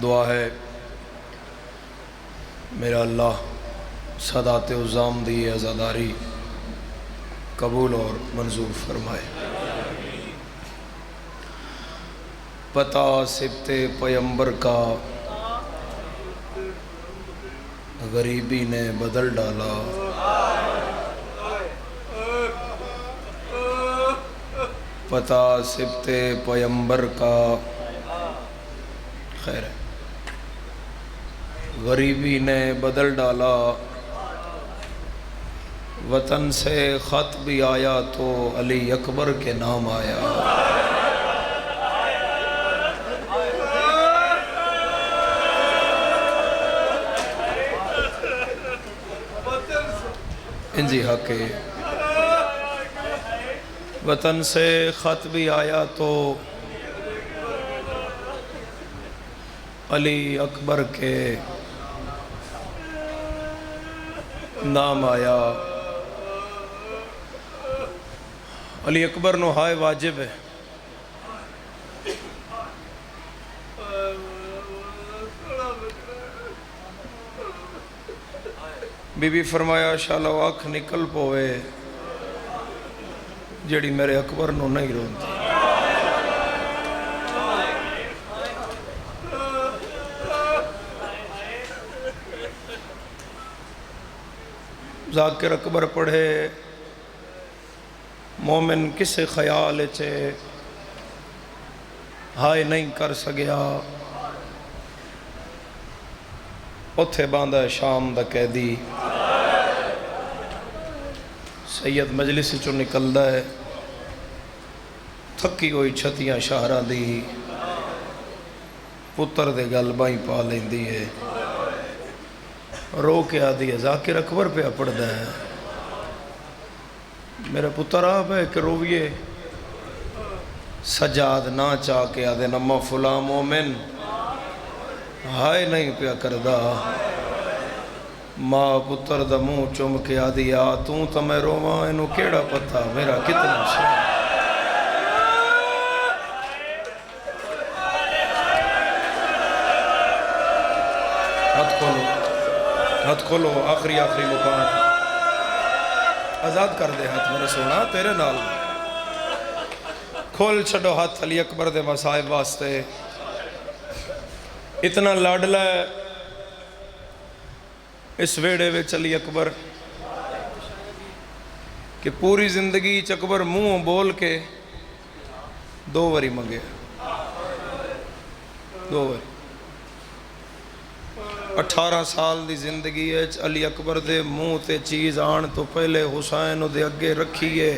دعا ہے میرا اللہ سادات عظام دی عزاداری قبول اور منظور فرمائے۔ پتہ سبت پیمبر کا غریبی نے بدل ڈالا، پتہ سبت پیمبر کا خیر ہے غریبی نے بدل ڈالا، وطن سے خط بھی آیا تو علی اکبر کے نام آیا۔ انجی حق ہے، وطن سے خط بھی آیا تو علی اکبر کے نام آیا۔ علی اکبر نو ہائے واجب ہے، بی بی فرمایا شالو اکھ نکل پوے جڑی میرے اکبر نو نہیں رونتی۔ ذاکر اکبر پڑھے مومن کسے خیال چے ہائے نہیں کر سگیا، اتھے باندھا ہے شام دا قیدی۔ سید مجلس چو نکلدا ہے، تھکی ہوئی چھتیاں شہرہ دی، پتر دے گل بائی پا لیندی ہے، رو کے آدھی ہے ذاکر اکبر پہ پڑھدا ہے، میرا پتر آپ ہے کہ رویے سجاد نہ چاہ کے آدھے نمہ فلاں مومن ہائے نہیں پیا کردہ، ماں پتر دا منہ چم کے آدھی آ توں تا میں رواں انہوں کیڑا پتہ میرا کتنا شاہ۔ ہاتھ کھولو آخری مقام آزاد کر دے ہاتھ میرے سونا تیرے نال کھول چھڑو ہاتھ علی اکبر دے مصائب واسطے۔ اتنا لاڈلا ہے اس ویڑے وچ علی اکبر کہ پوری زندگی اکبر منہ بول کے دو وری منگے، دو وری 18 سال دی زندگی ہے علی اکبر دے منہ تے چیز آن تو پہلے حسین دے اگے رکھیے،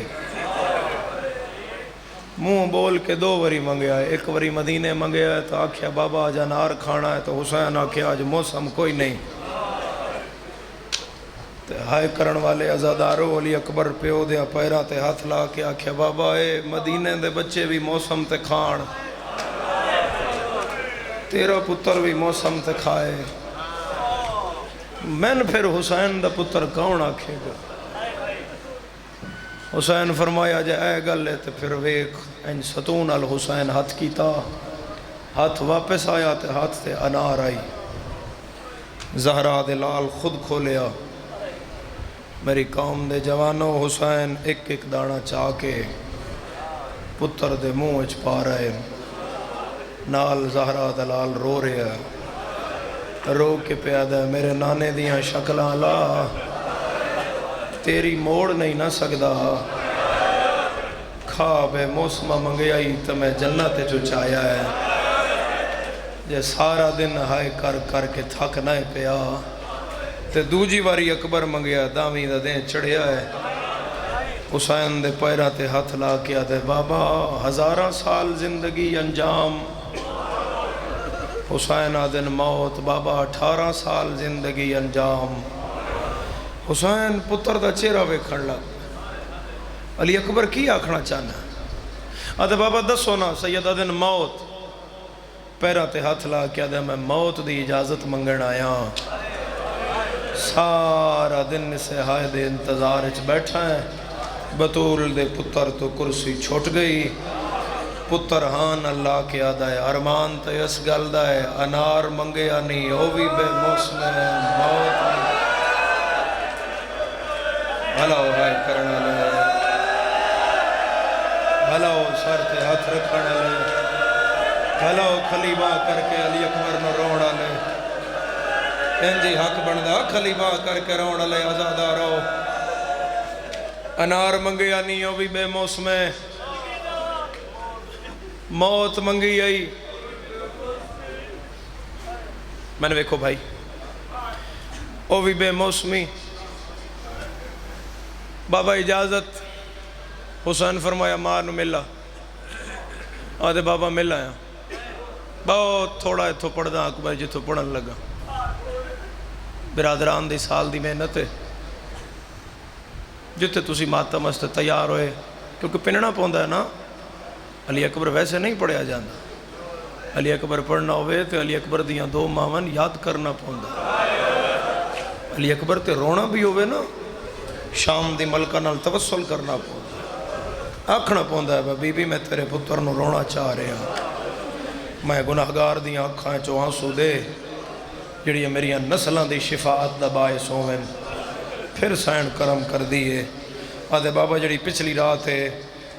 منہ بول کے دو وری منگیا ہے۔ ایک وری مدینے منگیا ہے تو آکھیا بابا آج انار کھانا ہے، تو حسین آکھیا آج موسم کوئی نہیں، ہائے کرن والے عزادارو علی اکبر پیو دیا پیرا تے ہاتھ لا کے آکھیا بابا اے مدینے دے بچے بھی موسم تے کھان، تیرا پتر بھی موسم تے کھائے، میں پھر حسین دا پتر کون آکھے گا؟ حسین فرمایا جے اے گل ہے تو پھر ویک ان ستون الحسین ہاتھ کیتا، ہاتھ واپس آیا تے ہاتھ تے انار آئی، زہرا دے لال خود کھولیا، میری قوم دے جوانوں حسین ایک ایک دانا چاہ کے پتر دے منہ اچ پا رہے، نال زہرا دے لال رو رہے ہیں، رو کے پیادہ میرے نانے دیاں شکلاں لا تیری موڑ نہیں نہ سکدا، خواب ہے موسمہ منگیائی تو میں جنت جو چاہیا ہے، جے سارا دن ہائے کر کر کے تھک نہ پیا تے دوجی واری اکبر منگیا دامی دا دیں چڑھیا ہے، حسین دے پیرا تے ہاتھ لا کیا دے بابا 1000 سال زندگی انجام، حسین آدن موت بابا 18 سال زندگی انجام، حسین پتر دا چہرہ ویکھن لگ، علی اکبر کی آکھنا چاہنا آدھے بابا دسو نا، سید آدن موت، پیرا تے ہاتھ لا کیا دے میں موت دی اجازت منگن آیا، سارا دن سے ہائے دے انتظار اچ بیٹھا ہے، بطول دے پتر تو کرسی چھوٹ گئی، پتر ہان اللہ کے آدھا ہے ارمان تو اس گل دا ہے انار منگیا نہیں او بھی بے موسم موت نہیں بھلا ہو بھائی کرنا لے بھلا ہو سر تے ہاتھ رکھنا لے بھلا ہو خلیبہ کر کے علی اکبر نو روڑا لے انجی حق بندہ خلیبہ کر کے روڑا لے آزادہ رو انار منگیا نہیں او بھی بے موسم موت منگی آئی میں نے ویکھو بھائی او بھی بے موسمی بابا اجازت حسین فرمایا ماں نو ملا آدھے بابا مل آیا بہت تھوڑا اتھو پڑھ دا اکبر جتھو پڑھن لگا برادران دی سال دی محنت ہے جتے تسی ماتم استے تیار ہوئے کیونکہ پننا پوندا ہے نا علی اکبر ویسے نہیں پڑھیا جاندہ علی اکبر پڑھنا ہوئے تو علی اکبر دیاں دو ماون یاد کرنا پوندا علی اکبر تے رونا بھی ہوئے نا شام دی ملکہ نال توسل کرنا پوندا آکھنا پوندا ہے بی بی میں تیرے پتر نو رونا چاہ رہے ہیں میں گناہگار دیاں اکھائیں چو آنسو دے جڑی میری نسلان دی شفاعت دا باعث ہوئے پھر سین کرم کر دیئے آدھے بابا جڑی پچھلی رات ہے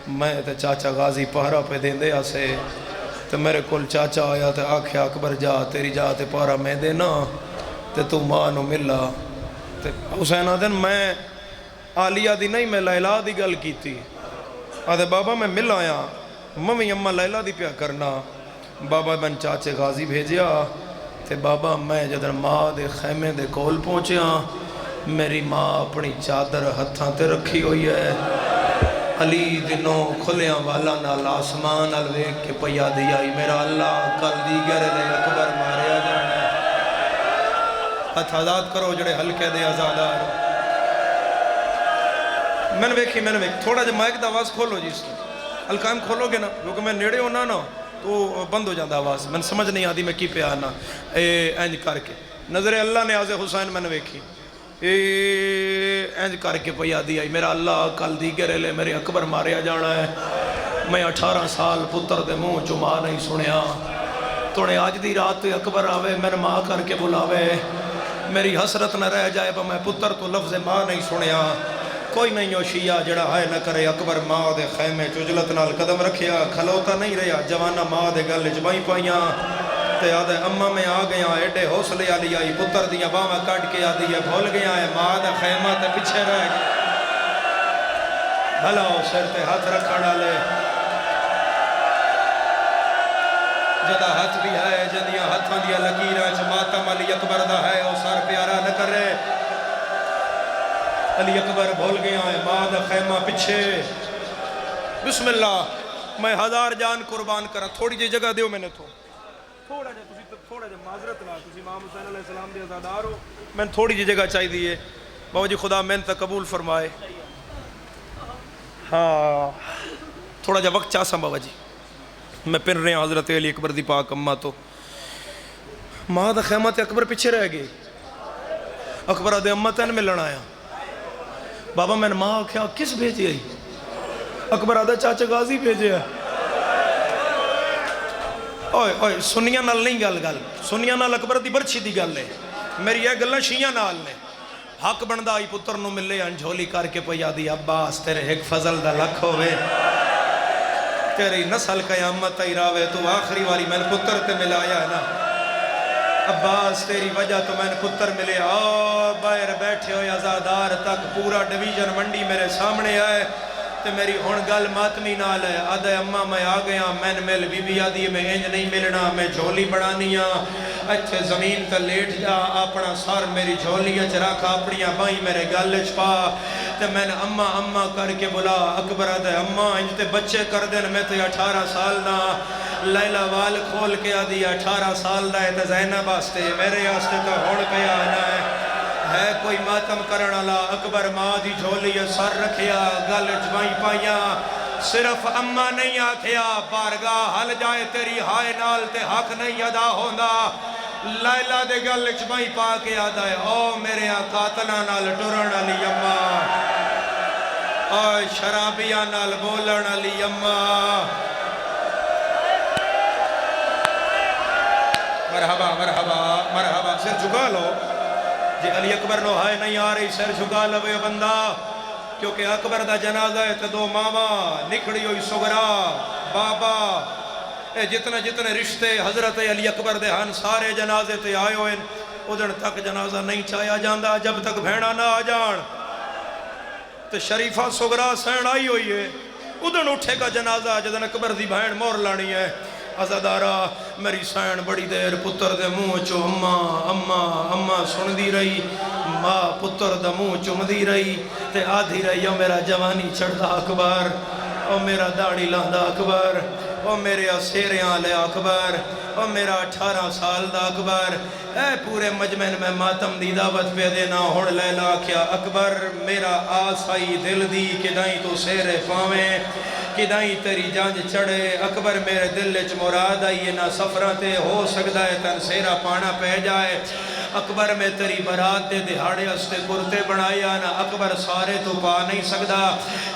میں تے چاچا غازی پہرا پہ دیں دے آسے تے میرے کل چاچا آیا تے آکھیا اکبر جا تیری جا تے پہرا میں دینا تے تو ماں نو ملا تے حسین آدھن میں آلیہ دی نہیں میں لیلہ دی گل کی تھی آدھے بابا میں مل آیا ممی اممہ لیلہ دی پیا کرنا بابا بن چاچے غازی بھیجیا تے بابا میں جدر ماں دے خیمے دے کول پہنچیا میری ماں اپنی چادر ہتھاں تے رکھی ہوئی ہے علی دنوں کھلیاں والا نال آسمان الویک کے پیا دیا میرا اللہ کل دیگر دے اکبر ماریا جانا ہتھ آزاد کرو جڑے ہلکے دے آزادار میں نے ویکھی تھوڑا جا مائک دا آواز کھولو جی اس القائم کھولو گے نا کیونکہ میں نیڑے ہونا نا تو بند ہو جاندہ آواز میں سمجھ نہیں آدھی میں کی پہ آنا اینج کر کے نظر اللہ نے آز حسین میں نے ویکھی اینج کر کے پیا دیا میرا اللہ کل دیگر لے میرے اکبر ماریا جانا ہے میں 18 سال پتر دے منہ چو ماں نہیں سنیا توڑے آج دی رات تے اکبر آوے میرے ماں کر کے بلاوے میری حسرت نہ رہ جائے میں پتر تو لفظ ماں نہیں سنیا کوئی نہیں ہو شیعہ جڑا ہائے نہ کرے اکبر ماں دے خیمے چجلت نال قدم رکھیا کھلوتا نہیں رہیا جوانا ماں دے گل جبائیں پائیاں تے آدھے اممہ میں آ گیا ایڈے حوصلے آلی آئی پتر دیا باما کٹ کے آدھی ہے بھول گیا ہے ماں دا خیمہ تے پچھے رہ گیا بھلا ہو سر تے ہاتھ رکھنا لے جدہ ہاتھ بھی ہے جدیاں ہاتھاں دیا لکیرہ ماتم علی اکبر دا ہے او سر پیارا نہ کر رہے علی اکبر بھول گیا ہے ماں دا خیمہ پچھے بسم اللہ میں 1000 جان قربان کرا تھوڑی جی جگہ دیو میں نے تھوڑا جا معذرت لا تسی امام حسین علیہ السلام دے عزادار ہو میں تھوڑی جی جگہ چاہی دیئے بابا جی خدا میں انتا قبول فرمائے ہاں تھوڑا جا وقت چاہسا بابا جی میں پھر رہے ہیں حضرت علی اکبر دی پاک اممہ تو ماں دا خیمہ تے اکبر پیچھے رہ گئے اکبر دے اممہ تین میں لڑا آیا بابا میں نے ماں کیا کس بھیجی آئی اکبر آدھا چاچا غازی بھیجے ہے اوئے سنیاں نال نہیں گل سنیاں نال اکبر دی برچی دی گل ہے میری یہ گلہ شیعہ نال نے حق بندہ آئی پتر نو ملے انجھولی کر کے پیا دی عباس تیرے ایک فضل دا لکھ ہوئے تیری نسل قیامت آئی راوے تو آخری والی میں نے پتر تے ملایا ہے نا عباس تیری وجہ تو میں نے پتر ملے آہ باہر بیٹھے ہوئے عزادار تک پورا ڈویژن منڈی میرے سامنے آئے تے میری ہون گل ماتمی نال ہے آدھے اممہ میں آ گیا میں نے مل بی بی آدھی میں انج نہیں ملنا میں جھولی بڑھانیاں اچھے زمین تے لیٹ جا اپنا سار میری جھولی اچھ رکھا اپنیاں بائیں میرے گل چپا تے میں نے اممہ کر کے بلا اکبر آدھے اممہ انج تے بچے کر دین میں تے 18 سال نا لیلہ وال کھول کے آدھی 18 سال دا ہے تے زینب آستے میرے آستے تو ہون پہ آنا ہے کوئی ماتم کرن اللہ اکبر ماں دی جھولی سر رکھیا گل جبائیں پائیاں صرف اممہ نہیں آکھیا بارگاہ حل جائے تیری ہائے نال تے حق نہیں ادا ہوندہ لیلہ دے گل جبائیں پا کے آدھا ہے او میرے قاتلہ نال ٹرن علی اممہ او شرابیہ نال بولن علی اممہ مرحبا مرحبا مرحبا. سر جھکا لو جی علی اکبر نو ہائے نہیں آ رہی سر جھکا لو یہ بندہ کیونکہ اکبر دا جنازہ ہے تے دو ماما نکھڑی ہوئی سغرا بابا اے جتنے رشتے حضرت علی اکبر دے ہن سارے جنازے تے آئے ہوئے ادھن تک جنازہ نہیں چاہیا جاندہ جب تک بھیڑا نہ آ جان تے شریفہ سغرا سین آئی ہوئی ہے ادھن اٹھے گا جنازہ جدن اکبر دی بھین مور لانی ہے. عزادارہ میری سین بڑی دیر پتر دے منہ چو اماں سن دی رہی ماں پتر دے منہ چم دی رہی تے آدھی رہی او میرا جوانی چڑھدا اکبر او میرا داڑھی لاندہ اکبر او میرے سیریاں لے اکبر او میرا 18 سال دا اکبر اے پورے مجمع میں ماتم دی دعوت پہ دینا ہون لیلا کیا اکبر میرا آسائی دل دی کدائیں تو سیرے پاویں کدائیں تیری جانج چڑھے اکبر میرے دل چ مراد آئیے نہ سفراتے ہو سکتا ہے تن سیرا پانا پہ جائے اکبر میں تیری برات دے دہاڑے استے کرتے بنایا نہ اکبر سارے تو پا نہیں سکتا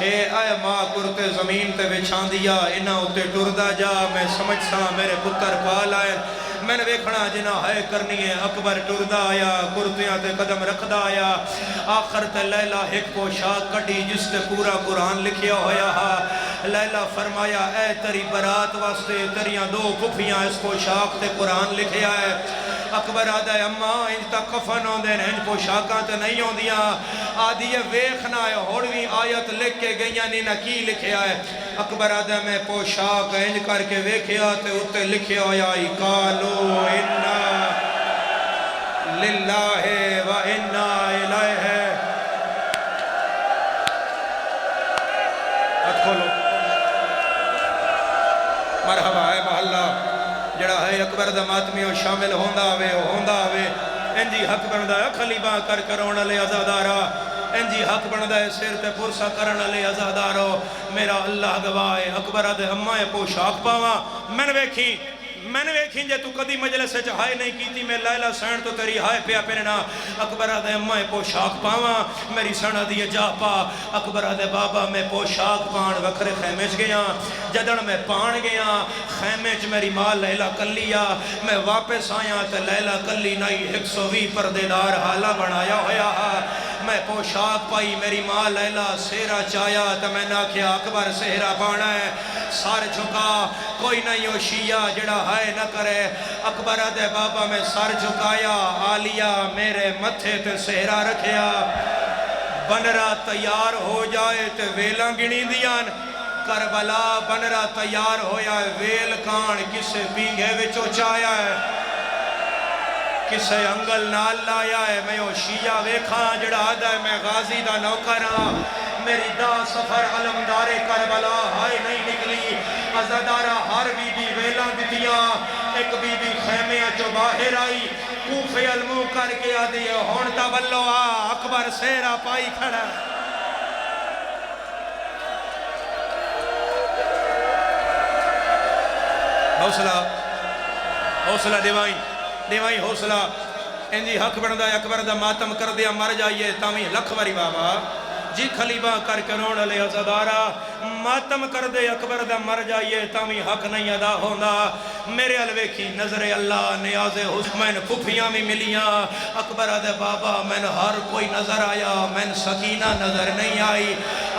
اے ماں کرتے زمین تے بچھان دیا انہاں اتے ٹردہ جا میں سمجھ سا میرے پتر پال آئے میں نے ویکھنا جنہ ہے کرنی ہے اکبر ٹردہ آیا کرتیاں تے قدم رکھدا آیا آخر تے لیلہ ایک پوشاک کٹی جس تے پورا قرآن لکھیا ہویا ہا لیلہ فرمایا اے تیری برات واسطے تیریاں دو پھپھیاں اس پوشاک تے قرآن لکھیا ہے اکبر آدھا ہے اماں انج تک کفن ہوں دے انج پوشاکاں تے نہیں ہوں دیا آدھی ہے ویکھنا ہے ہوڑوی آیت لکھ کے گئیاں نینا کی لکھیا ہے اکبر آدھا میں پوشاک انج کر کے ویکھیا تے اتے لکھیا ہویا قالو انا للہ و انا الیہ ہاتھ کھولو مرحبا ہے محلہ جڑا ہے اکبر دا ماتمیوں شامل ہوندہ آوے انجی حق بندہ ہے خلیبہ کر کرونا لے عزادارہ انجی حق بندہ ہے سیر تے پرسا کرنا لے عزادارہ میرا اللہ گواہ اکبر دے اماں پوشاک پاواں میں نے ویکھیں جے تو کدی مجلس سے ہائے نہیں کیتی میں لیلہ سین تو تیری ہائے پیا پہننا اکبر دے اماں پوشاک پاواں میری سنہ دیئے جا پا اکبر دے بابا میں پوشاک پان وکھرے خیمے چ گیا جدن میں پان گیا خیمے چ میری ماں لیلہ کلیا میں واپس آیا تے لیلہ کلی نہیں 120 پردے دار حالہ بنایا ہویا میں پوشاک پائی میری ماں لیلہ سیرہ چایا تے میں نہ کیا اکبر سہرہ بانا ہے سار جھکا کوئی نہیں ہو شیعہ جڑا ہائے نہ کرے اکبر دے بابا میں سر جھکایا آلیا میرے متھے تے سہرہ رکھیا بنرا تیار ہو جائے تے ویلاں گنی دیان کربلا بنرا تیار ہویا ہے ویل کان کسے پینگے وچو چایا ہے کسے انگل نال لایا ہے میں او شیعہ ویکھاں جڑا آدھا ہے میں غازی دا نوکراں میری دا سفر علمدار کربلا ہائے نہیں نکلی عزادارہ ہر بی بی ویلاں دیتیاں ایک بی بی خیمے جو باہر آئی کوفے علمو کر کے آدھی ہون تولو اکبر سیرہ پائی کھڑا حوصلہ دیوائیں حوصلہ انجی حق بندہ اکبر دا ماتم کر دیا مر جائیے تامی لکھ واری بابا جی خلیبہ کر کرون علی عزادارہ ماتم کر دے اکبر دا مر جائیے تامی حق نہیں ادا ہوندہ میرے علوے کی نظر اللہ نیاز حسین پھپھیاں بھی ملیاں اکبر دے بابا میں ہر کوئی نظر آیا میں سکینہ نظر نہیں آئی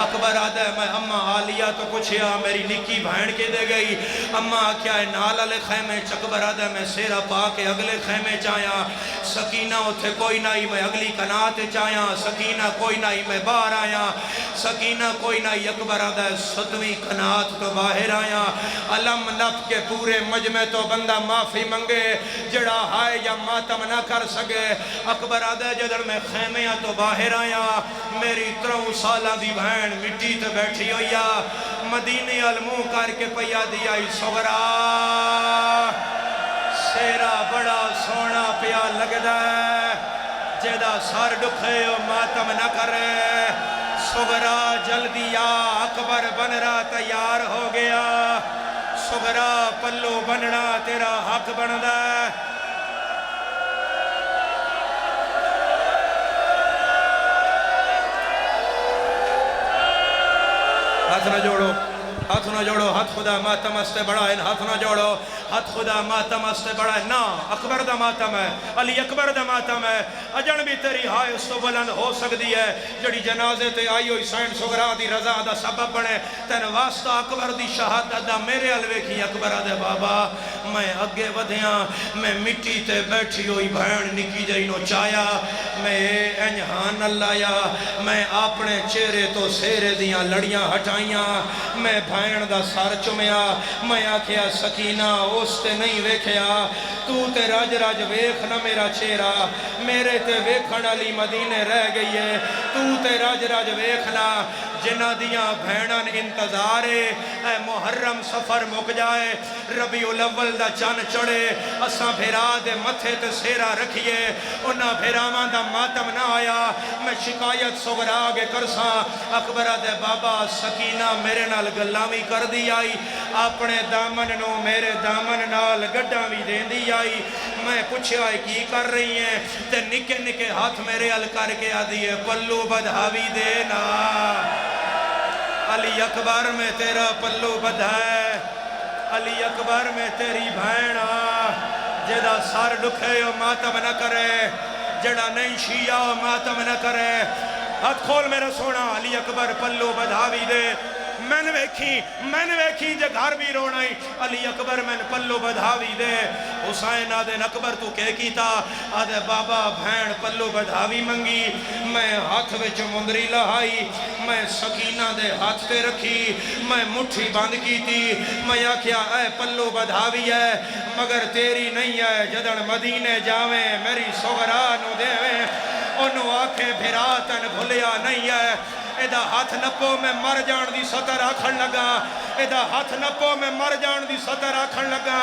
اکبر دے میں اماں آلیا تو پوچھیا میری نکی بھین کے دے گئی اماں کیا ہے نال علی خیمے چکبر دے میں سیرہ پا کے اگلے خیمے چایا سکینہ اتھے کوئی نہیں میں اگلی کنات چایا سکینہ کوئی نہیں میں باہر آیا سکینہ کوئی نہیں اکبر دے ستویں کنات تو باہر آیا علم نف کے پورے مجمع تو بندہ معافی منگے جڑا ہائے یا ماتم نہ کر سکے اکبر دے جدر میں خیمیاں تو باہر آیا میری 3 سالہ دی بہن مٹی تے بیٹھی ہویا مدینے علموں کر کے پیا دیا سغرا سیرہ بڑا سونا پیا لگ دے جیدہ سار ڈکھے ماتم نہ کرے سغرا جلدی آ اکبر بنرا تیار ہو گیا سغرا پلو بننا تیرا حق بندہ ہاتھ نہ جوڑو ہاتھ خدا ماتم استے بڑا ان ہاتھ نہ جوڑو ہاتھ خدا ماتم اس سے بڑا ہے نا اکبر دا ماتم ہے علی اکبر دا ماتم ہے اجن بھی تیری ہائے اس تو بلند ہو سکتی ہے جڑی جنازے تے آئی ہوئی سین سغرا دی رضا دا سبب بنے تین واسطہ اکبر دی شہادت دا میرے الوے کی اکبر دے بابا میں اگے ودیاں میں مٹی تے بیٹھی ہوئی بھین نکی جائنو چایا میں انجہان اللہ یا میں اپنے چہرے تو سیرے دیاں لڑیاں ہٹائیاں میں بھین دا سار چمیا میں آکھیا سکینہ اس تے نہیں ویکھیا تو تے راج راج ویکھ نہ میرا چہرہ میرے تے ویکھن علی مدینے رہ گئی ہے تو تے راج راج ویکھنا جنہ دیاں بھینن انتظارے اے محرم سفر مک جائے ربیع الاول دا چن چڑے اساں بھیرا دے متھے تے سیرہ رکھیے انہاں بھیراواں دا ماتم نہ آیا میں شکایت سغرا آگے کرساں اکبرہ دے بابا سکینہ میرے نال گلاوی کر دی آئی اپنے دامن نو میرے دامن نال گڈاں بھی دین دی آئی میں پوچھا ہے کی کر رہی ہیں تے نکے نکے ہاتھ میرے ال کر کے آدھی ہے پلو بدھاوی دینا علی اکبر میں تیرا پلو بدھا ہے علی اکبر میں تیری بھینا جدا سار ڈکھے و ماتم نہ کرے جڑا نہیں شیعہ و ماتم نہ کرے ہاتھ کھول میرا سونا علی اکبر پلو بدھاوی دے میں نے ویکھی جے گھر بھی رونائی علی اکبر میں پلو بدھاوی دے حسین آدھے اکبر تو کہہ کیتا آدھے بابا بھین پلو بدھاوی منگی میں ہاتھ وچ مندری لہائی میں سکینہ دے ہاتھ تے رکھی میں مٹھی بند کی تھی میں آکھیا اے پلو بدھاوی ہے مگر تیری نہیں ہے جدن مدینے جاویں میری سغرا نو دیویں انہوں آکھیں بھراتن بھلیا نہیں ہے ایدہ ہاتھ نپو میں مر جان دی سطر آکھن لگا ایدہ ہاتھ نپو میں مر جان دی سطر آکھن لگا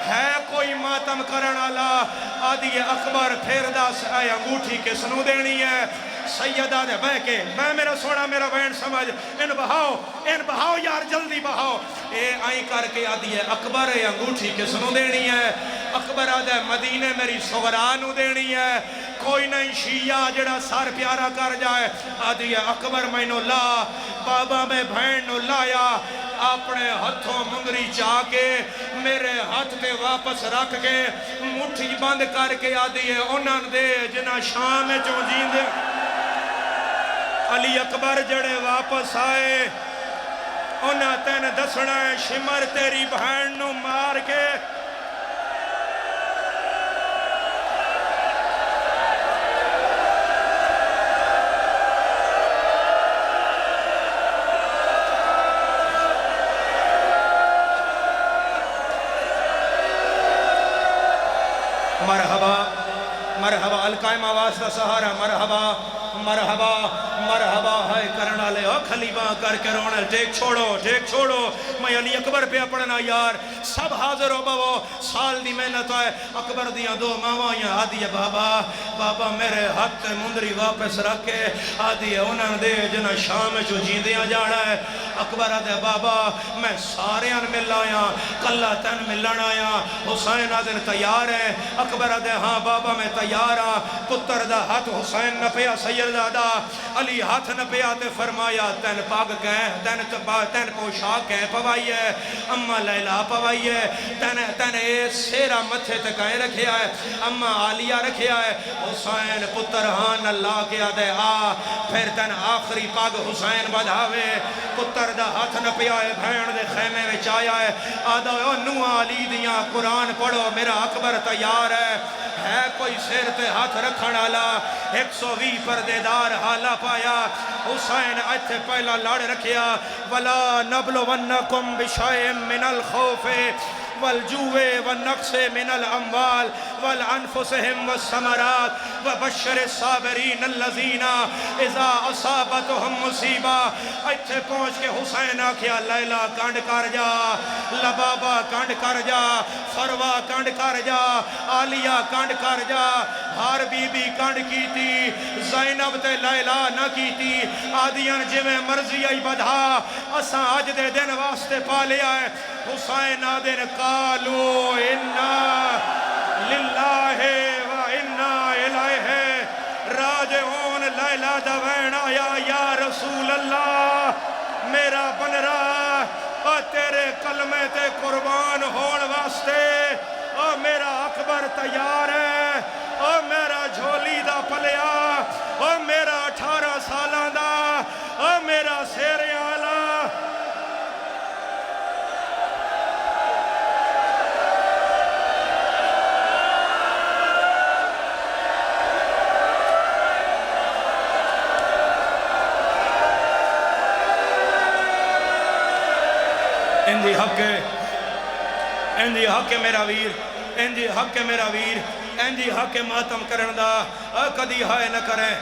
ہے کوئی ماتم کرن اللہ آدھی اکبر پھر دا اے انگوٹھی کس نو دینی ہے سیدہ دے بہ کے میں میرا سونا میرا بہن سمجھ ان بہاؤ یار جلدی بہاؤ اے آئیں کر کے آدھی اکبر اے انگوٹھی کس نو دینی ہے اکبر آدھے مدینے میری سغرا نو دینی ہے کوئی نہیں شیعہ جڑا سار پیارا کر جائے آدھی اکبر میں نو لا بابا میں بھین نو لایا اپنے ہتھوں منگری چاہ کے میرے ہاتھ پہ واپس رکھ کے مٹھی بند کر کے آدھی انہاں دے جنہ شام چوں جیندے علی اکبر جڑے واپس آئے انہاں تین دسنا ہے شمر تیری بہن نو مار کے مرحبا مرحبا القائم آواز کا سہارا مرحبا مرحبا مرحبا ہے کرنا لے خلیبہ کر کے رونا ٹیک چھوڑو میں علی اکبر پہ پڑھنا یار سب حاضر ہو بابا سال دی محنت ہے اکبر دیاں دو ماوائیاں آدھی بابا میرے ہاتھ مندری واپس رکھ کے آدھی انہاں دے جنہ شام چو جیندیاں جانا ہے اکبر آدھے بابا میں سارے ان مل آیا کلہ تن ملن آیا حسین آدھے تیار ہے اکبر آدھے ہاں بابا میں تیار ہاں پتر دا ہاتھ حسین نہ پیا سید دادا علی ہاتھ نہ پیا تے فرمایا تین پاگ کہیں تین پوشاک کہیں پوائی ہے اممہ لیلہ پوائی ہے تین سیرہ متھے تے کہیں رکھیا ہے اممہ آلیہ رکھیا ہے حسین پتر ہاں اللہ کے آدھے آ پھر تین آخری پاگ حسین بدھاوے پتر دا ہاتھ نہ پیا ہے بھین دے خیمے میں چایا ہے آدھا نو علی دیاں قرآن پڑھو میرا اکبر تیار ہے کوئی سیر تے ہاتھ رکھن آلا 120 پردیدار حالا پایا حسین ایتھے پہلا لڑ رکھیا وَلَا نَبْلُوَنَّكُمْ بِشَيْءٍ مِّنَ الْخَوْفِ وَالْجُوعِ وَالنَّقْصِ مِنَ الْأَمْوَالِ وَالْأَنفُسِهِمْ وَالثَّمَرَاتِ وَبَشِّرِ الصَّابِرِينَ الَّذِينَ إِذَا أَصَابَتْهُمْ مُصِیبَةٌ ایتھے پہنچ کے حسین آکھیا لیلہ کانڈ کر جا لبابہ کانڈ کر جا فروا کانڈ کر جا آلیہ کانڈ کر جا ہر بی بی کانڈ کی تھی زینب تے لیلہ نہ کی تھی آدیان جو میں مرضی آئی بدھا اساں آج دے دن واسطے پا لیا ہے حسین آدن قالو انا للہ و انا الہ راجعون لیلہ دوین آیا یا رسول اللہ میرا بن رہا اور تیرے کلمے تے قربان ہون واسطے او میرا اکبر تیار ہے او میرا جھولی دا پلیا او میرا 18 سالاں دا او میرا سیرے والا اندی حق ہے اندی حق ہے میرا ویر اندی حق ہے میرا ویر اندی حق ہے ماتم کرن دا کدی ہائے نہ کریں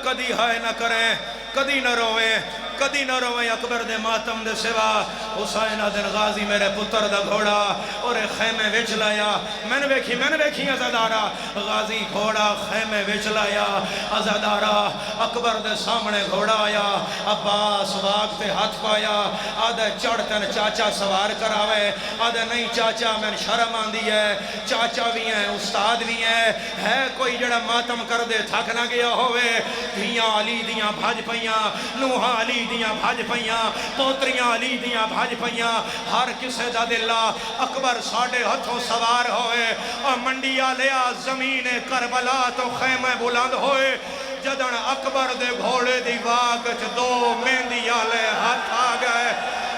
کدی ہائے نہ کریں کدی نہ روئیں کدی نہ روئیں اکبر دے ماتم دے سوا حسین دن غازی میرے پتر دا گھوڑا اور خیمے وچ لایا میں نے ویکھی عزادارا غازی گھوڑا خیمے وچ لایا عزادارا اکبر دے سامنے گھوڑا آیا عباس واگ تے ہاتھ پایا آدھے چڑھ تن چاچا سوار کراوے آدھے نہیں چاچا میں شرم آندی ہے چاچا بھی ہیں استاد بھی ہیں ہے کوئی جڑا ماتم کر دے تھک نہ گیا ہوئے دھیاں علی دیاں بھاج پئیاں نوحہ علی دیاں بھاج پئیاں پوتریاں علی دیاں بھاج پئیاں ہر کسے دا دلہ اکبر ساڑھے ہتھوں سوار ہوئے اور منڈیا لیا زمین کربلا تو خیمہ بلند ہوئے جدن اکبر دے گھوڑے دی واگچ دو مہندی آلے ہاتھ آگئے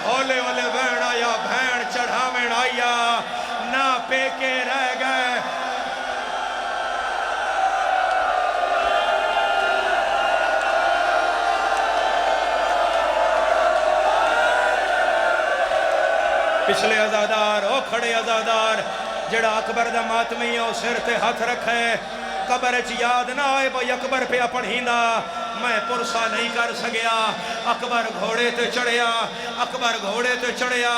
ہولے والے بین آیا بین چڑھاویں آیا نہ پیکے رہ گئے پچھلے عزادار او کھڑے عزادار جڑا اکبر دا ماتمی ہے سر تے ہاتھ رکھے قبر چ یاد نہ آئے بھئی اکبر پہ پڑھیندا میں پرسا نہیں کر سگیا اکبر گھوڑے تے چڑھیا اکبر گھوڑے تے چڑھیا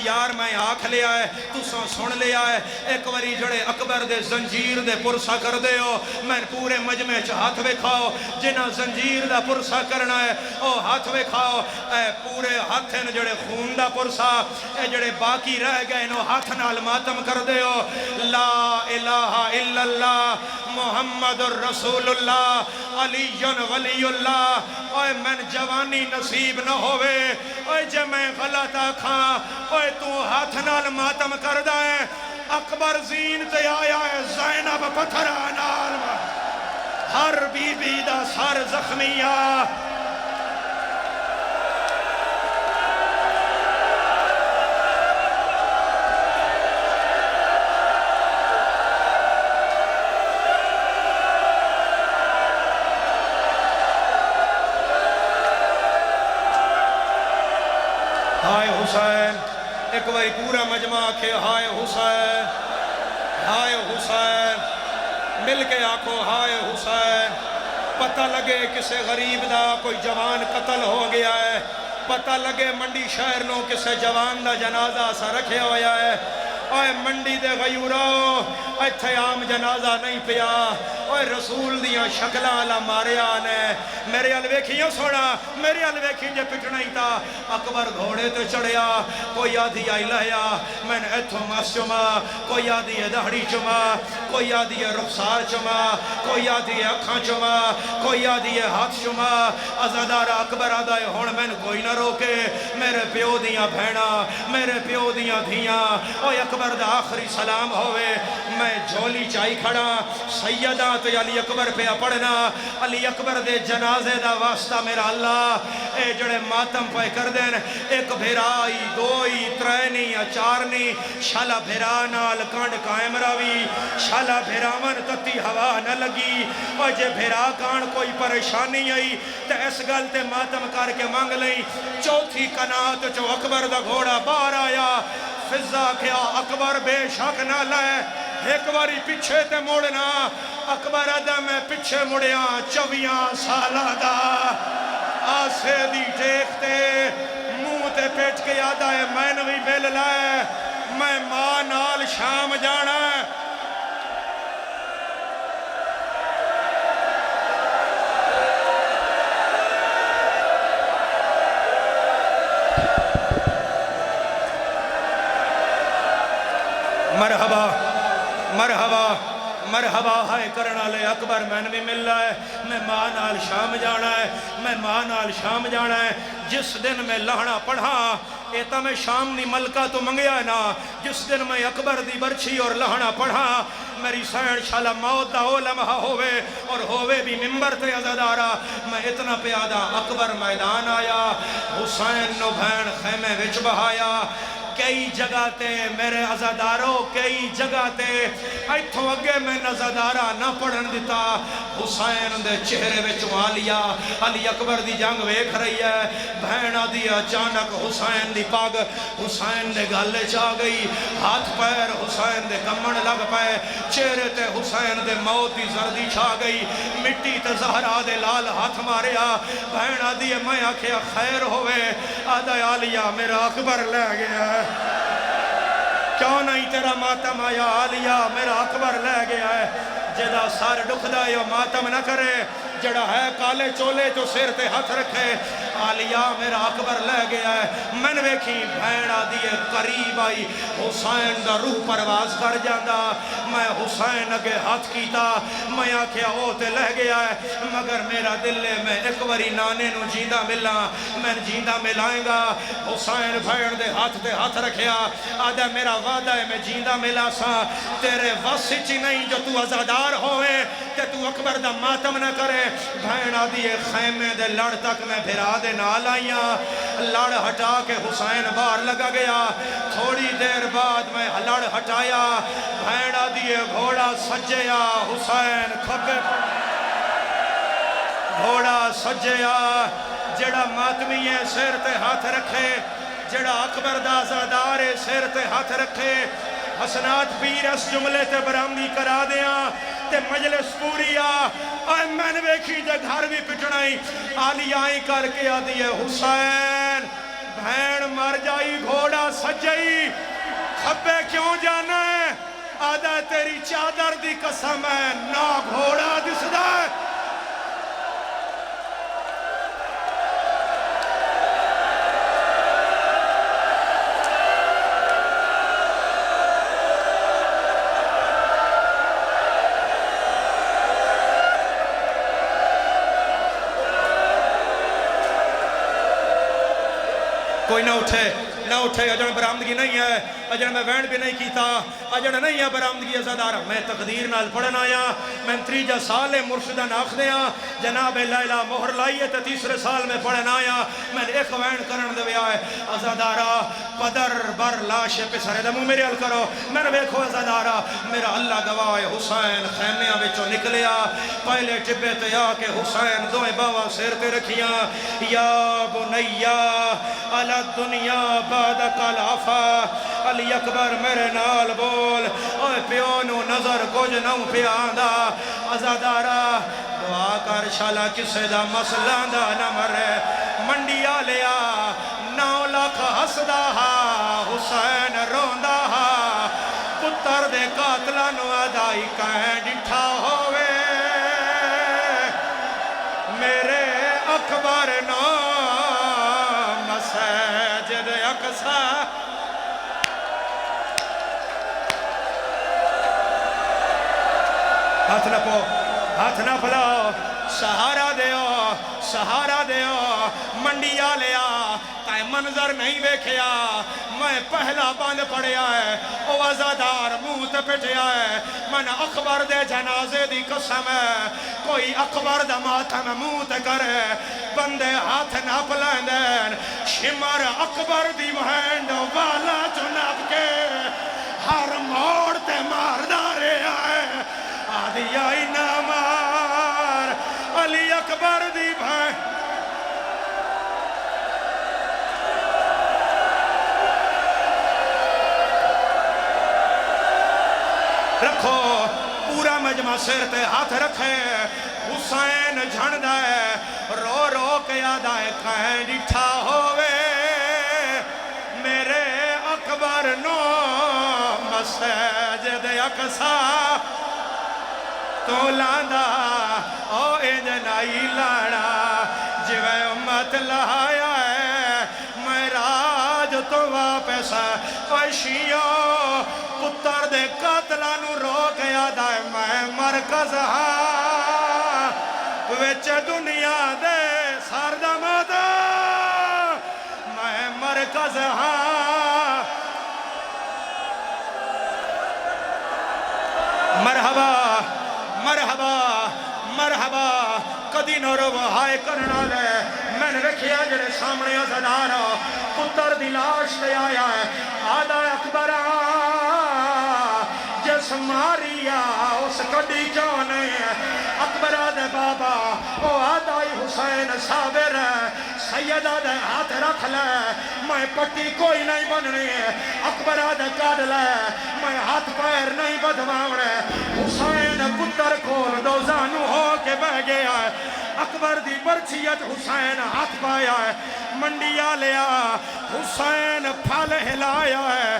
یار میں آکھ لیا ہے تو سن لیا ہے ایک وری جڑے اکبر دے زنجیر دے پرسا کر دے ہو میں پورے مجمع چ ہاتھ وکھاؤ جنہ زنجیر دا پرسا کرنا ہے او ہاتھ وکھاؤ اے پورے ہاتھن جڑے خون دا پرسا اے جڑے باقی رہ گئے نو ہاتھ نال ماتم کر دے ہو لا الہ الا اللہ محمد الرسول اللہ علی ولی اللہ اوے من جوانی نصیب نہ ہوئے اوے جے میں غلط آکھاں اوے تو ہاتھ نال ماتم کر دائیں اکبر زین تے آیا ہے زینب پتھر آنال ہر بی بی دا سر زخمیہ ہائے حسین ایک باری پورا مجمع کے ہائے حسین مل کے آنکھو ہائے حسین پتہ لگے کسے غریب دا کوئی جوان قتل ہو گیا ہے پتہ لگے منڈی شہر نو کسے جوان دا جنازہ سا رکھے ہویا ہے اوے منڈی دے غیورو ایتھے عام جنازہ نہیں پیا اوے رسول دیاں شکلہ اللہ مارے آنے میرے الویکھیوں سوڑا میرے الویکھی جے پٹنا ہی تھا اکبر گھوڑے تے چڑھیا کوئی آدھی آئی لہیا میں نے ایتھو ماس چما کوئی آدھی دہڑی چما کوئی آدھی رخسار چما کوئی آدھی اکھاں چما کوئی آدھی ہاتھ چما عزادارہ اکبر آدھائے ہون میں نے کوئی نہ روکے میرے پیو دیاں بھینا میرے پیو دیاں دھیاں اوہ اکبر دا آخری سلام ہوئے میں جھولی چائی کھڑا سیدہ تو علی اکبر پہ پڑھنا علی اکبر دے جنازے دا واسطہ میرا اللہ اے جڑے ماتم پہ کر دین ایک بھیرائی دوئی ترینی چارنی شالا بھیرانال کانڈ قائم راوی شالا بھیراون تتی ہوا نہ لگی اور جے بھیرا کانڈ کوئی پریشانی آئی تے اس گل تے ماتم کر کے مانگ لئی چوتھی کنات جو اکبر دا گھوڑا باہر آیا فضا کیا اکبر بے شک نہ لائے ایک باری پچھے تے موڑنا اکبر ادھا میں پچھے مڑیاں 24 سالہ دا آسے دی دیکھتے منہ تے پیٹ کے یاد آئے میں نوی بیل لائے میں ماں نال شام جانا مرحبا مرحبا مرحبا ہے کرنا لے اکبر میں بھی مل رہا ہے میں ماں نال شام جانا ہے میں ماں نال شام جانا ہے جس دن میں لہنا پڑھا ایتا میں شام دی ملکہ تو منگیا نا جس دن میں اکبر دی برچھی اور لہنا پڑھا میری سین شالا موت دا ہو لمحہ ہوئے اور ہوئے بھی ممبر تے عزادارا میں اتنا پیادہ اکبر میدان آیا حسین نو بھین خیمے وچ بہایا کئی جگہ تے میرے عزاداروں کئی جگہ تے ایتھوں اگے میں نزادارہ نہ پڑھن دیتا حسین دے چہرے وچ آلیا علی اکبر دی جنگ ویکھ رہی ہے بہنا دی اچانک حسین دی پاگ حسین دے گالے چاہ گئی ہاتھ پیر حسین دے کمن لگ پائے چہرے تے حسین دے موت دی زردی چھا گئی مٹی تے زہرا دے لال ہاتھ ماریا بہنا دی میں آکھیا خیر ہوئے آدھا آلیا میرا اکبر لے گیا ہے کیوں نہیں تیرا ماتم آیا آلیا میرا اکبر لے گیا ہے جدا سار ڈکھ دائے ماتم نہ کرے جڑا ہے کالے چولے جو سر تے ہاتھ رکھے آلیا میرا اکبر لے گیا ہے میں نے ویکھی بھیڑا دیئے قریب آئی حسین دا روح پرواز کر جاندہ میں حسین اگے ہاتھ کیتا میں آکھیا او تے لے گیا ہے مگر میرا دل لے میں ایک وری نانے نو جیندہ ملا میں جیندہ ملائیں گا حسین بھیڑ دے ہاتھ رکھیا آدھا میرا وعدہ ہے میں جیندہ ملا سا تیرے وسچ نہیں جو تو عزادار ہوئے کہ تو اکبر دا ماتم نہ کرے بھیڑا دیئے خیمے دے لڑ تک میں بھرا دے نال آئیاں لڑ ہٹا کے حسین باہر لگا گیا تھوڑی دیر بعد میں لڑ ہٹایا بھیڑا دیئے گھوڑا سجیا حسین کھبے گھوڑا سجیا جڑا ماتمی ہے سر تے ہاتھ رکھے جڑا اکبر دا عزادار ہے سر تے ہاتھ رکھے حسنات پیر اس جملے تے برامدی کرا دیاں تے مجلس پوری آئے میں نے ویکھی جے گھر بھی پٹنائی آلی آئی کر کے آدھی ہے حسین بھین مر جائی گھوڑا سجائی کھبے کیوں جانا ہے آدھا تیری چادر دی قسم ہے نا گھوڑا دس دا ہے کوئی نہ اٹھے اجڑ برامدگی نہیں ہے اجڑ میں وینڈ بھی نہیں کیتا اجڑ نہیں ہے برامدگی ازادارہ میں تقدیر نال پڑھن آیا میں تریجہ سال مرشدہ ناکھ دیا جناب لیلہ مہر لائیے تے تیسرے سال میں پڑھن آیا میں ایک وینڈ کرن دے آئے ازادارہ پدر بر لاش پہ سارے دمو میرے حل کرو میں نے بیکھو ازادارہ میرا اللہ گواہ حسین خیمیاں بچو نکلیا پہلے ٹبے تے آ کے حسین دوئے باوا سیر تے رکھیاں یا بنیا علی الدنیا بعد کلافا علی اکبر میرے نال بول اوہ پیونو نظر کچھ نو پیاندہ عزادارہ دعا کر شالا کسے دا مسئلہ دا نہ مرے منڈی آلیا 9 لاکھ حسدہ حسین روندہ پتر دے قاتلانو ادائی کہیں ڈٹھا ہوئے میرے اکبر نو مسجد اقصا ہاتھ نہ پھلاؤ سہارا دیو منڈی آلیا تائے منظر نہیں بیکھیا میں پہلا بند پڑیا ہے او عزادار منہ تے پٹیا ہے من اکبر دے جنازے دی قسم ہے کوئی اکبر دا ماتم منہ تے کرے بندے ہاتھ نہ پلائندین شمر اکبر دی وہینڈ والا جناب کے ہر موڑ تے ماردارے آئے آدھی آئی نہ مار علی اکبر دی بھائی رکھو پورا مجمع سر تے ہاتھ رکھے حسین جھنڈ ہے رو رو کے آدھائے کہیں ڈٹھا ہوئے میرے اکبر نو مسجد اقصا تو لاندہ او انجنائی لانا جوے امت لہایا ہے میں راج تو واپس شیعہ پتر دے قاتلاں نو رو کے آدا ہے میں مرکز ہاں وچ دنیا دے سردماد میں مرکز ہاں مرحبا مرحبا مرحبا کدی نہ رو ہائے کرنا لے میں نے رکھیا جڑے سامنے ازدارا پتر دی لاش لے آیا ہے آدھا اکبرہ جس ماریا اس کڑی جانے اکبرہ دے بابا او آدھا حسین صابر سیدہ دے ہاتھ رکھ لے میں پٹی کوئی نہیں بننی اکبرہ دے کاڑ لے میں ہاتھ پیر نہیں بدھواونے حسین پتر کھول دو زانو ہو کے بہ گیا ہے اکبر دی برچیت حسین ہاتھ پایا ہے منڈیا لیا حسین پھل ہلایا ہے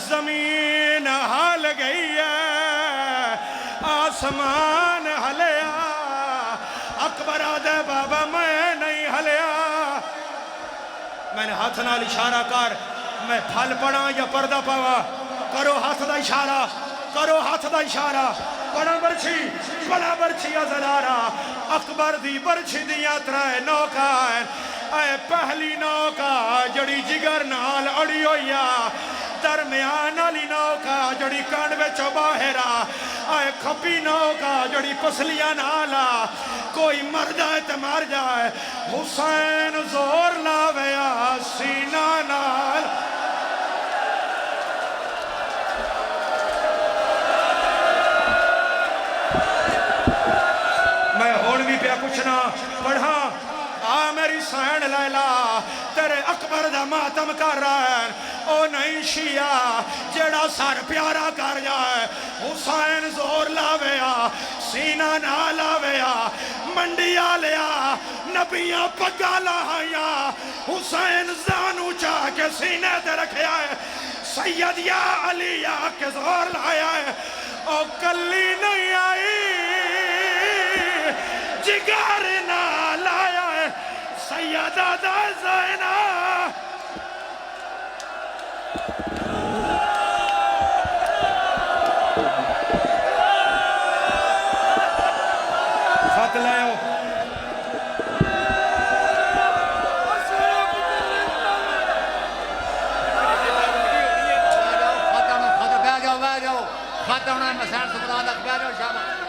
زمین ہل گئی ہے آسمان ہلیا اکبر آدھے بابا میں نہیں ہلیا میں نے ہاتھ نال اشارہ کر میں پھل پڑا یا پردہ پاوا کرو ہاتھ دا اشارہ کرو ہاتھ دا اشارہ بڑا برچی ازدارا اکبر دی برچی دیا ترائے نوکا اے پہلی نوکا جڑی جگر نال اڑی ہویا درمیان علی نوکا جڑی کانڈ بچو باہرا اے کھپی نوکا جڑی پسلیاں نالا کوئی مر جائے تے مر جائے حسین زور لاویا سینہ نال میں ہون بھی پیا پوچھنا پڑھا آ میری سین لیلا تیرے اکبر دا ماتم کر رہا ہے او نہیں شیعہ جڑا سر پیارا کر جائے حسین زور لاویا سینہ نہ لاویا منڈیا لیا نبیاں پگا لایا حسین زانو چاہ کے سینے دے رکھیا ہے سید یا علی یا کے زور لایا ہے او کلی نہیں آئی جگر نہ لایا ہے سیدہ دا زینہ خط لائے ہو خط ہونا مسائل سبران تک بیا جاؤ شامل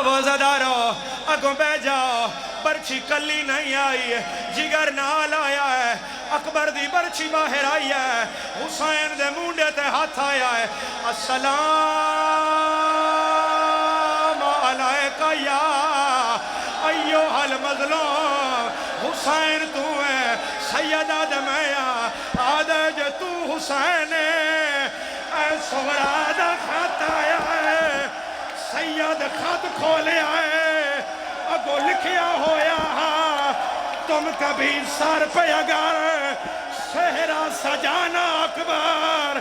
بوزدارو اگوں بے جاؤ برچی کلی نہیں آئی جگر نال آیا ہے اکبر دی برچی باہر آئی ہے حسین دے مونڈے تے ہاتھ آیا ہے السلام علیکہ یا ایوہ المظلوم حسین تو ہے سیدہ دمیا آدھے جو تو حسین اے سغرادہ خط آیا ہے سید خط کھولے آئے اگو لکھیا ہویا تم کبھی سر پہ اگر صحرا سجانا اکبر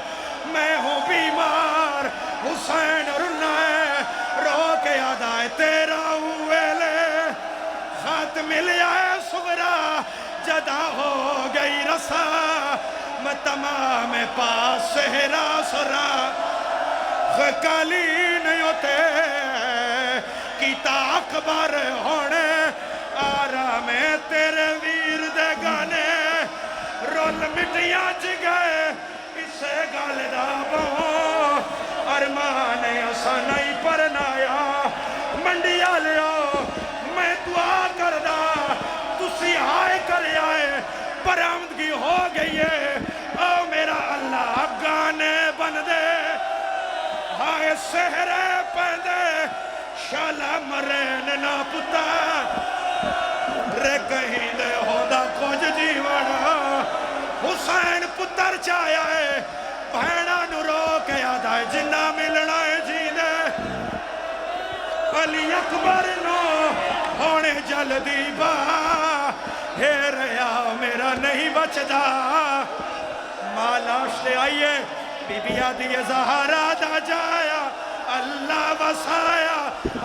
میں ہوں بیمار حسین رنا ہے رو کے یاد آئے تیرا ہوئے لے خط ملیا ہے سغرا جدا ہو گئی رسا میں تمام پاس صحرا سرا کالی نہیں ہوتے کیتا اکبر ہونے آرام تیرے ویر دے گانے رول مٹیاں جگئے اسے گال دا بہو ارمان ایسا نہیں پرنایا منڈیا لیو میں دعا کردہ تسی آئے کر آئے برآمدگی ہو گئی ہے او میرا اللہ گانے بن دے ہائے سہرے پہندے شالا مرین نا پتا رے کہیں دے ہوندہ کچھ جیوانا حسین پتر چایا ہے بہنہ نو رو کے آدھائے جنہ ملنا ہے جینے علی اکبر نو ہونے جلدی با ہے ریا میرا نہیں بچدا مالاش دے آئیے بی بی آدھی زہرا دا جایا اللہ وسایا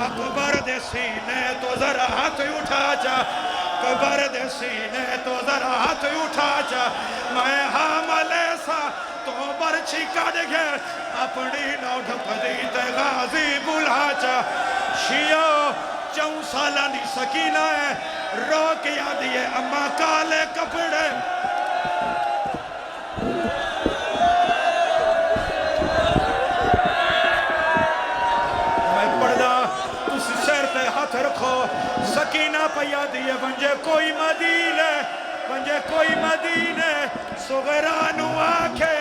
اکبر دے سینے تو ذرا ہاتھ اٹھا جا اکبر دے سینے تو ذرا ہاتھ اٹھا جا میں حامل سا تو برچی کڑ گئے اپنی نوڑ پدی تے غازی بلا جا شیعہ 4 سالہ دی سکینہ ہے رو کے آدھی ہے اماں کالے کپڑے ہاتھ رکھو سکینہ پیا دیئے بنجے کوئی مدینے صغرانو آکھے